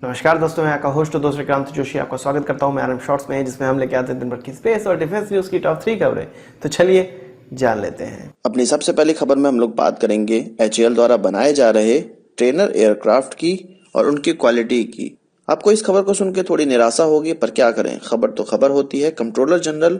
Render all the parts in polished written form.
नमस्कार दोस्तों, मैं आपका होस्ट दोस्त विक्रांत जोशी आपका स्वागत करता हूं मैं आरएम शॉर्ट्स में, जिसमें हम लेके आते हैं दिन भर की स्पेस और डिफेंस न्यूज की टॉप 3 खबरें। तो चलिए जान लेते हैं। अपनी सबसे पहली खबर में हम लोग बात करेंगे एचएएल द्वारा बनाए जा रहे ट्रेनर एयरक्राफ्ट की और उनकी क्वालिटी की। आपको इस खबर को सुन के थोड़ी निराशा होगी, पर क्या करें, खबर तो खबर होती है। Controller general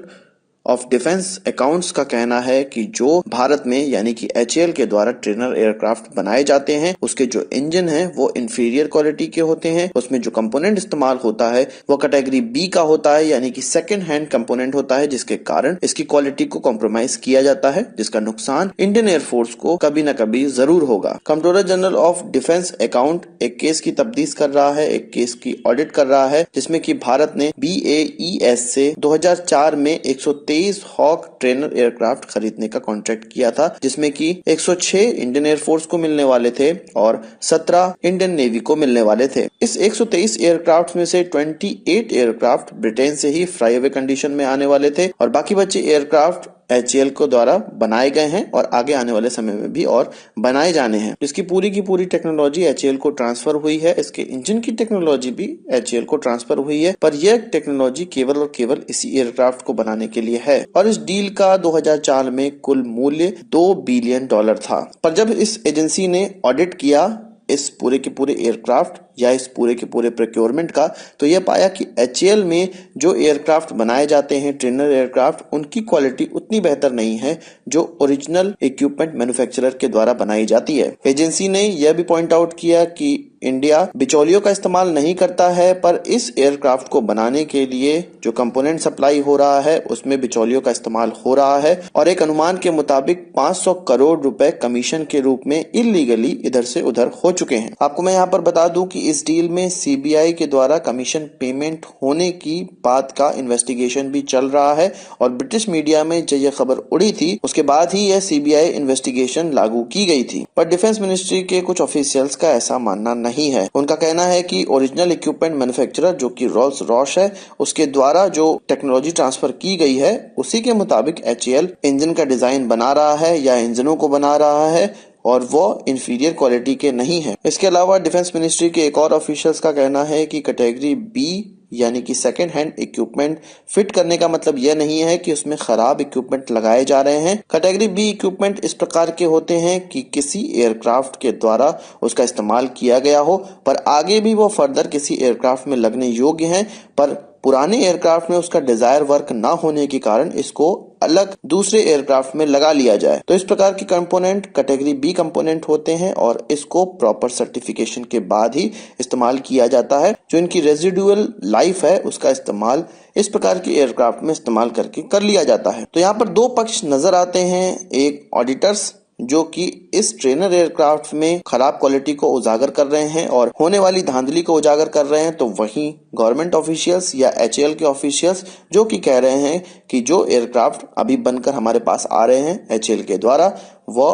of defence accounts का कहना है कि जो भारत में यानी कि एचएएल के द्वारा ट्रेनर एयरक्राफ्ट बनाए जाते हैं, उसके जो इंजन हैं वो इंफीरियर क्वालिटी के होते हैं। उसमें जो कंपोनेंट इस्तेमाल होता है वो कैटेगरी बी का होता है, यानी कि सेकंड हैंड कंपोनेंट होता है, जिसके कारण इसकी क्वालिटी को कॉम्प्रोमाइज किया जाता है, जिसका नुकसान इंडियन एयरफोर्स को कभी न कभी जरूर होगा। Controller general of defence account एक केस की तफ्तीश कर रहा है, एक केस की ऑडिट कर रहा है, जिसमें कि भारत ने BAES से 2004 में 123 हॉक ट्रेनर एयरक्राफ्ट खरीदने का कॉन्ट्रैक्ट किया था, जिसमें कि 106 इंडियन एयरफोर्स को मिलने वाले थे और 17 इंडियन नेवी को मिलने वाले थे। इस 123 एयरक्राफ्ट में से 28 एयरक्राफ्ट ब्रिटेन से ही फ्लाई अवे कंडीशन में आने वाले थे और बाकी बचे एयरक्राफ्ट एचएएल को द्वारा बनाए गए हैं और आगे आने वाले समय में भी और बनाए जाने हैं। इसकी पूरी की पूरी टेक्नोलॉजी एचएएल को ट्रांसफर हुई है, इसके इंजन की टेक्नोलॉजी भी एचएएल को ट्रांसफर हुई है, पर यह टेक्नोलॉजी केवल और केवल इसी एयरक्राफ्ट को बनाने के लिए है। और इस डील का 2004 में कुल मूल्य $2 बिलियन था। पर जब इस एजेंसी ने ऑडिट किया इस पूरे के पूरे एयरक्राफ्ट या इस पूरे के पूरे प्रोक्योरमेंट का, तो यह पाया कि एचएएल में जो एयरक्राफ्ट बनाए जाते हैं ट्रेनर एयरक्राफ्ट, उनकी क्वालिटी उतनी बेहतर नहीं है जो ओरिजिनल इक्विपमेंट मैन्युफैक्चरर के द्वारा बनाई जाती है। एजेंसी ने यह भी पॉइंट आउट किया कि इंडिया बिचौलियों का इस्तेमाल नहीं करता है, पर इस एयरक्राफ्ट को बनाने के लिए जो कंपोनेंट सप्लाई हो रहा है उसमें बिचौलियों का इस्तेमाल हो रहा है और एक अनुमान के मुताबिक 500 करोड़ रुपए कमीशन के रूप में इलीगली इधर से उधर हो चुके हैं। आपको मैं यहाँ पर बता दूं कि इस डील में सीबीआई के द्वारा कमीशन पेमेंट होने की बात का इन्वेस्टिगेशन भी चल रहा है और ब्रिटिश मीडिया में जब यह खबर उड़ी थी उसके बाद ही यह सीबीआई इन्वेस्टिगेशन लागू की गई थी। पर डिफेंस मिनिस्ट्री के कुछ ऑफिशियल्स का ऐसा मानना नहीं है। उनका कहना है कि ओरिजिनल इक्विपमेंट मैन्युफैक्चरर जो कि रोल्स रॉश है, उसके द्वारा जो टेक्नोलॉजी ट्रांसफर की गई है उसी के मुताबिक एचएएल इंजन का डिजाइन बना रहा है या इंजनों को बना रहा है और वो इंफीरियर क्वालिटी के नहीं है। इसके अलावा डिफेंस मिनिस्ट्री के एक और ऑफिशियल्स का कहना है कि कैटेगरी बी यानी कि सेकंड हैंड इक्विपमेंट फिट करने का मतलब यह नहीं है कि उसमें खराब इक्विपमेंट लगाए जा रहे हैं। कैटेगरी बी इक्विपमेंट इस प्रकार के होते हैं कि किसी एयरक्राफ्ट के द्वारा उसका इस्तेमाल किया गया हो, पर आगे भी वो फर्दर किसी एयरक्राफ्ट में लगने योग्य हैं, पर पुराने एयरक्राफ्ट में उसका डिजायर वर्क ना होने के कारण इसको अलग दूसरे एयरक्राफ्ट में लगा लिया जाए। तो इस प्रकार के कंपोनेंट कैटेगरी बी कंपोनेंट होते हैं और इसको प्रॉपर सर्टिफिकेशन के बाद ही इस्तेमाल किया जाता है। जो इनकी रेजिडुअल लाइफ है उसका इस्तेमाल इस प्रकार के एयरक्राफ्ट में इस्तेमाल करके कर लिया जाता है। तो यहाँ पर दो पक्ष नजर आते हैं, एक ऑडिटर्स जो कि इस ट्रेनर एयरक्राफ्ट में खराब क्वालिटी को उजागर कर रहे हैं और होने वाली धांधली को उजागर कर रहे हैं, तो वहीं गवर्नमेंट ऑफिशियल्स या एचएएल के ऑफिशियल्स जो कि कह रहे हैं कि जो एयरक्राफ्ट अभी बनकर हमारे पास आ रहे हैं एचएएल के द्वारा वो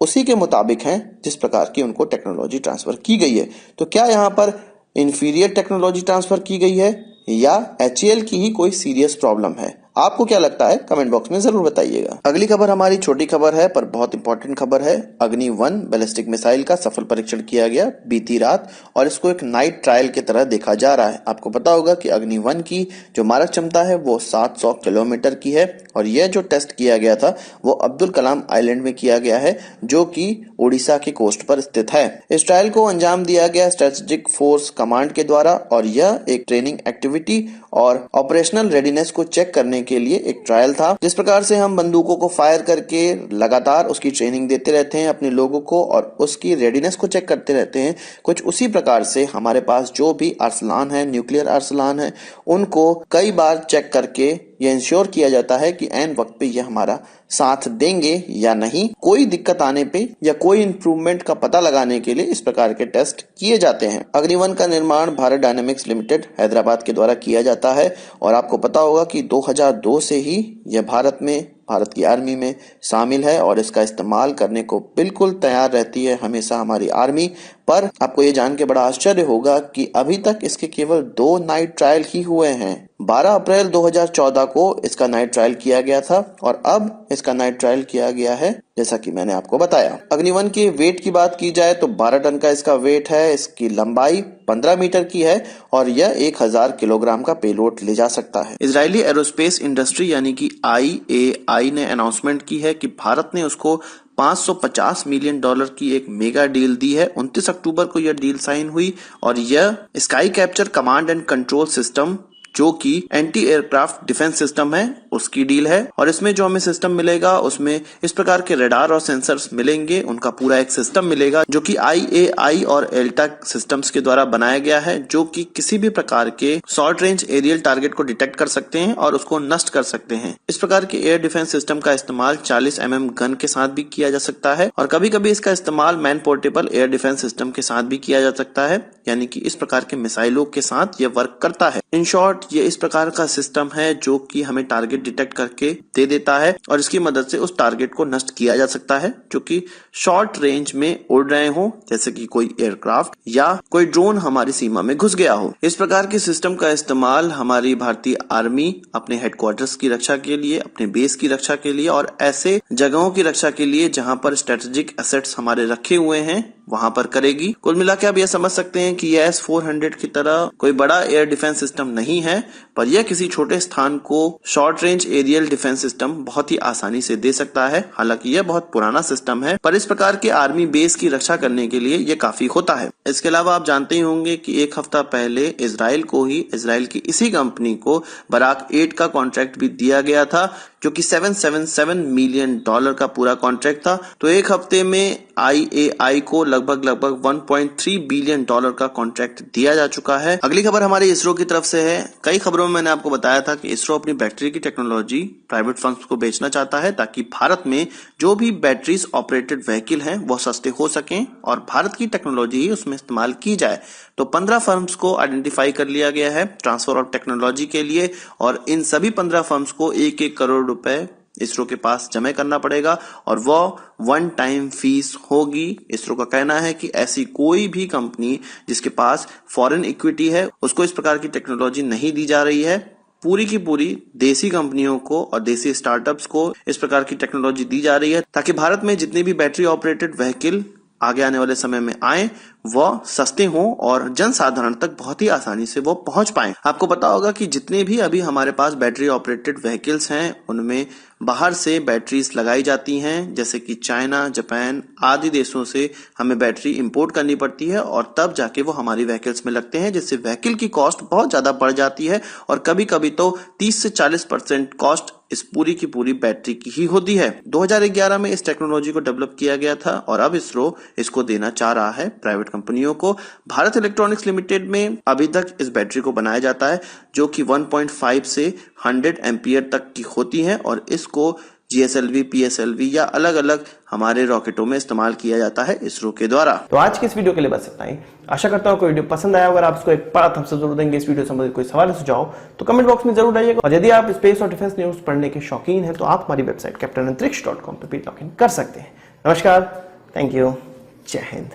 उसी के मुताबिक हैं जिस प्रकार की उनको टेक्नोलॉजी ट्रांसफर की गई है। तो क्या यहाँ पर इंफीरियर टेक्नोलॉजी ट्रांसफर की गई है या एचएएल की ही कोई सीरियस प्रॉब्लम है? आपको क्या लगता है कमेंट बॉक्स में जरूर बताइएगा। अगली खबर हमारी छोटी खबर है पर बहुत इंपॉर्टेंट खबर है। अग्नि-1 बैलिस्टिक मिसाइल का सफल परीक्षण किया गया बीती रात और इसको एक नाइट ट्रायल की तरह देखा जा रहा है। आपको पता होगा कि अग्नि-1 की जो मारक क्षमता है वो 700 किलोमीटर की है और यह जो टेस्ट किया गया था वो अब्दुल कलाम आइलैंड में किया गया है, जो कि उड़ीसा के कोस्ट पर स्थित है। इस ट्रायल को अंजाम दिया गया स्ट्रेटेजिक फोर्स कमांड के द्वारा और यह एक ट्रेनिंग एक्टिविटी और ऑपरेशनल रेडीनेस को चेक करने के लिए एक ट्रायल था। जिस प्रकार से हम बंदूकों को फायर करके लगातार उसकी ट्रेनिंग देते रहते हैं अपने लोगों को और उसकी रेडीनेस को चेक करते रहते हैं, कुछ उसी प्रकार से हमारे पास जो भी अरसलान है, न्यूक्लियर अरसलान है, उनको कई बार चेक करके यह इंश्योर किया जाता है कि एन वक्त पे यह हमारा साथ देंगे या नहीं। कोई दिक्कत आने पे या कोई इंप्रूवमेंट का पता लगाने के लिए इस प्रकार के टेस्ट किए जाते हैं। अग्नि-1 का निर्माण भारत डायनेमिक्स लिमिटेड हैदराबाद के द्वारा किया जाता है और आपको पता होगा कि 2002 से ही यह भारत की आर्मी में शामिल है और इसका इस्तेमाल करने को बिल्कुल तैयार रहती है हमेशा हमारी आर्मी। पर आपको ये जान के बड़ा आश्चर्य होगा कि अभी तक इसके केवल 2 नाइट ट्रायल ही हुए हैं। 12 अप्रैल 2014 को इसका नाइट ट्रायल किया गया था और अब इसका नाइट ट्रायल किया गया है, जैसा कि मैंने आपको बताया। अग्नि-1 के वेट की बात की जाए तो 12 टन का इसका वेट है, इसकी लंबाई 15 मीटर की है और यह 1000 किलोग्राम का पेलोड ले जा सकता है। इजरायली एरोस्पेस इंडस्ट्री यानी कि IAI ने अनाउंसमेंट की है कि भारत ने उसको $550 मिलियन की एक मेगा डील दी है। 29 अक्टूबर को यह डील साइन हुई और यह sky capture command and control system, जो कि एंटी एयरक्राफ्ट डिफेंस सिस्टम है, उसकी डील है। और इसमें जो हमें सिस्टम मिलेगा उसमें इस प्रकार के रडार और सेंसर्स मिलेंगे, उनका पूरा एक सिस्टम मिलेगा जो कि IAI और एल्टा सिस्टम्स के द्वारा बनाया गया है, जो कि किसी भी प्रकार के शॉर्ट रेंज एरियल टारगेट को डिटेक्ट कर सकते हैं और उसको नष्ट कर सकते हैं। इस प्रकार के एयर डिफेंस सिस्टम का इस्तेमाल 40 mm गन के साथ भी किया जा सकता है और कभी कभी इसका इस्तेमाल man portable air defence system के साथ भी किया जा सकता है, यानी कि इस प्रकार के मिसाइलों के साथ यह वर्क करता है। इन शॉर्ट ये इस प्रकार का सिस्टम है जो कि हमें टारगेट डिटेक्ट करके दे देता है और इसकी मदद से उस टारगेट को नष्ट किया जा सकता है जो कि शॉर्ट रेंज में उड़ रहे हो, जैसे कि कोई एयरक्राफ्ट या कोई ड्रोन हमारी सीमा में घुस गया हो। इस प्रकार के सिस्टम का इस्तेमाल हमारी भारतीय आर्मी अपने हेडक्वार्टर्स की रक्षा के लिए, अपने बेस की रक्षा के लिए और ऐसे जगहों की रक्षा के लिए जहां पर स्ट्रेटेजिक एसेट्स हमारे रखे हुए हैं वहां पर करेगी। कुल मिला के आप यह समझ सकते हैं कि यह S-400 की तरह कोई बड़ा एयर डिफेंस सिस्टम नहीं है, पर यह किसी छोटे स्थान को short range aerial defence system बहुत ही आसानी से दे सकता है। हालांकि यह बहुत पुराना सिस्टम है, पर इस प्रकार के आर्मी बेस की रक्षा करने के लिए यह काफी होता है। इसके अलावा आप जानते ही होंगे कि एक हफ्ता पहले इजराइल की इसी कंपनी को बराक 8 का कॉन्ट्रैक्ट भी दिया गया था, जो कि $777 मिलियन का पूरा कॉन्ट्रैक्ट था। तो एक हफ्ते में IAI को लगभग 1.3 बिलियन डॉलर का कॉन्ट्रैक्ट दिया जा चुका है। अगली खबर हमारे इसरो की तरफ से है। कई खबरों में मैंने आपको बताया था कि इसरो अपनी बैटरी की टेक्नोलॉजी प्राइवेट फर्म्स को बेचना चाहता है ताकि भारत में जो भी बैटरीज ऑपरेटेड व्हीकल हैं वो सस्ते हो सकें और भारत की टेक्नोलॉजी ही उसमें इस्तेमाल की जाए। तो 15 फर्म्स को आइडेंटिफाई कर लिया गया है ट्रांसफर ऑफ टेक्नोलॉजी के लिए और इन सभी 15 फर्म्स को 1-1 करोड़ रुपए इसरो के पास जमा करना पड़ेगा और वो वन टाइम फीस होगी। इसरो का कहना है कि ऐसी कोई भी कंपनी जिसके पास फॉरेन इक्विटी है उसको इस प्रकार की टेक्नोलॉजी नहीं दी जा रही है। पूरी की पूरी देसी कंपनियों को और देसी स्टार्टअप्स को इस प्रकार की टेक्नोलॉजी दी जा रही है ताकि भारत में जितने भी बैटरी ऑपरेटेड व्हीकल आगे आने वाले समय में आए वह सस्ते हों और जनसाधारण तक बहुत ही आसानी से वो पहुंच पाएं। आपको पता होगा कि जितने भी अभी हमारे पास बैटरी ऑपरेटेड व्हीकल्स हैं उनमें बाहर से बैटरीज लगाई जाती हैं, जैसे कि चाइना, जापान आदि देशों से हमें बैटरी इंपोर्ट करनी पड़ती है और तब जाके वो हमारी व्हीकल्स में लगते हैं, जिससे व्हीकल की कॉस्ट बहुत ज्यादा बढ़ जाती है और कभी कभी तो 30 से 40% कॉस्ट इस पूरी की पूरी बैटरी की ही होती है। 2011 में इस टेक्नोलॉजी को डेवलप किया गया था और अब इसरो इसको देना चाह रहा है प्राइवेट कंपनियों को। भारत इलेक्ट्रॉनिक्स लिमिटेड में अभी तक इस बैटरी को बनाया जाता है जो कि 1.5 से 100 एम्पियर तक की होती है और इसको GSLV, PSLV या अलग अलग हमारे रॉकेटों में इस्तेमाल किया जाता है इसरो के द्वारा। तो आज के इस वीडियो के लिए बस इतना ही। आशा करता हूँ कोई वीडियो पसंद आया। अगर आप इसको एक बड़ा थम्स अप जरूर देंगे। इस वीडियो से संबंधित कोई सवाल सुझाव तो कमेंट बॉक्स में जरूर आइएगा और यदि आप स्पेस और डिफेंस न्यूज पढ़ने के शौकीन हैं तो आप हमारी वेबसाइट captainantrix.com पर भी लॉग इन कर सकते हैं। नमस्कार, थैंक यू, जय हिंद।